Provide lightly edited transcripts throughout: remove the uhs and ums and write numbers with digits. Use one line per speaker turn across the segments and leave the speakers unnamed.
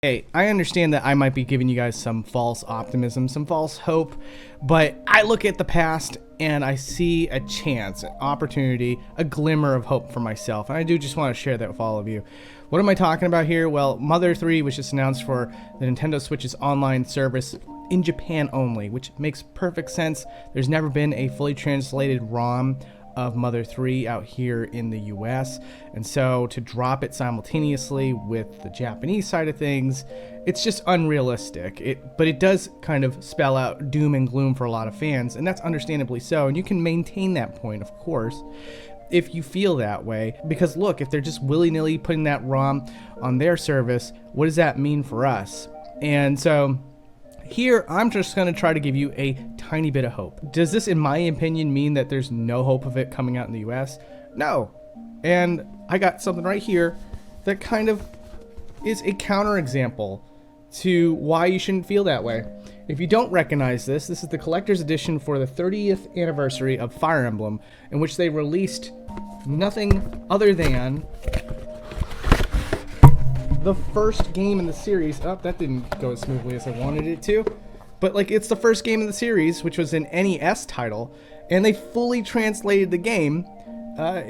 Hey, I understand that I might be giving you guys some false optimism, some false hope, but I look at the past and I see a chance, an opportunity, a glimmer of hope for myself, and I do just want to share that with all of you. What am I talking about here? Well, Mother 3 was just announced for the Nintendo Switch's online service in Japan only, which makes perfect sense. There's never been a fully translated ROM of Mother 3 out here in the US, and so to drop it simultaneously with the Japanese side of things, it's just unrealistic. But it does kind of spell out doom and gloom for a lot of fans, and that's understandably so, and you can maintain that point, of course, if you feel that way. Because look, if they're just willy-nilly putting that ROM on their service, what does that mean for us? And so here, I'm just going to try to give you a tiny bit of hope. Does this, in my opinion, mean that there's no hope of it coming out in the US? No. And I got something right here that kind of is a counterexample to why you shouldn't feel that way. If you don't recognize this, this is the collector's edition for the 30th anniversary of Fire Emblem, in which they released nothing other than the first game in the series. Oh, that didn't go as smoothly as I wanted it to. But like, it's the first game in the series, which was an NES title, and they fully translated the game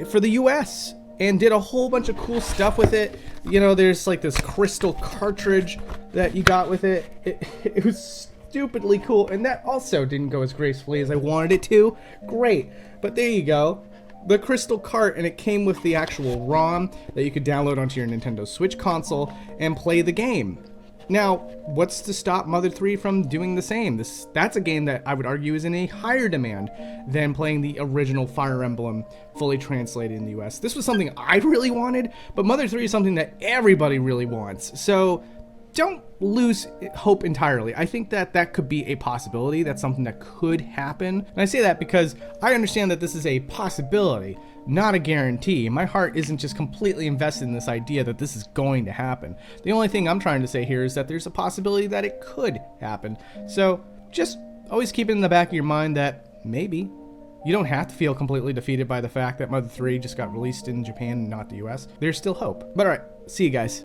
for the US and did a whole bunch of cool stuff with it. You know, there's like this crystal cartridge that you got with it. It was stupidly cool, and that also didn't go as gracefully as I wanted it to. Great, but there you go. The crystal cart, and it came with the actual ROM that you could download onto your Nintendo Switch console and play the game. Now, what's to stop Mother 3 from doing the same? That's a game that I would argue is in a higher demand than playing the original Fire Emblem fully translated in the US. This was something I really wanted, but Mother 3 is something that everybody really wants. So don't lose hope entirely. I think that that could be a possibility. That's something that could happen. And I say that because I understand that this is a possibility, not a guarantee. My heart isn't just completely invested in this idea that this is going to happen. The only thing I'm trying to say here is that there's a possibility that it could happen. So just always keep it in the back of your mind that maybe you don't have to feel completely defeated by the fact that Mother 3 just got released in Japan and not the US. There's still hope. But alright, see you guys.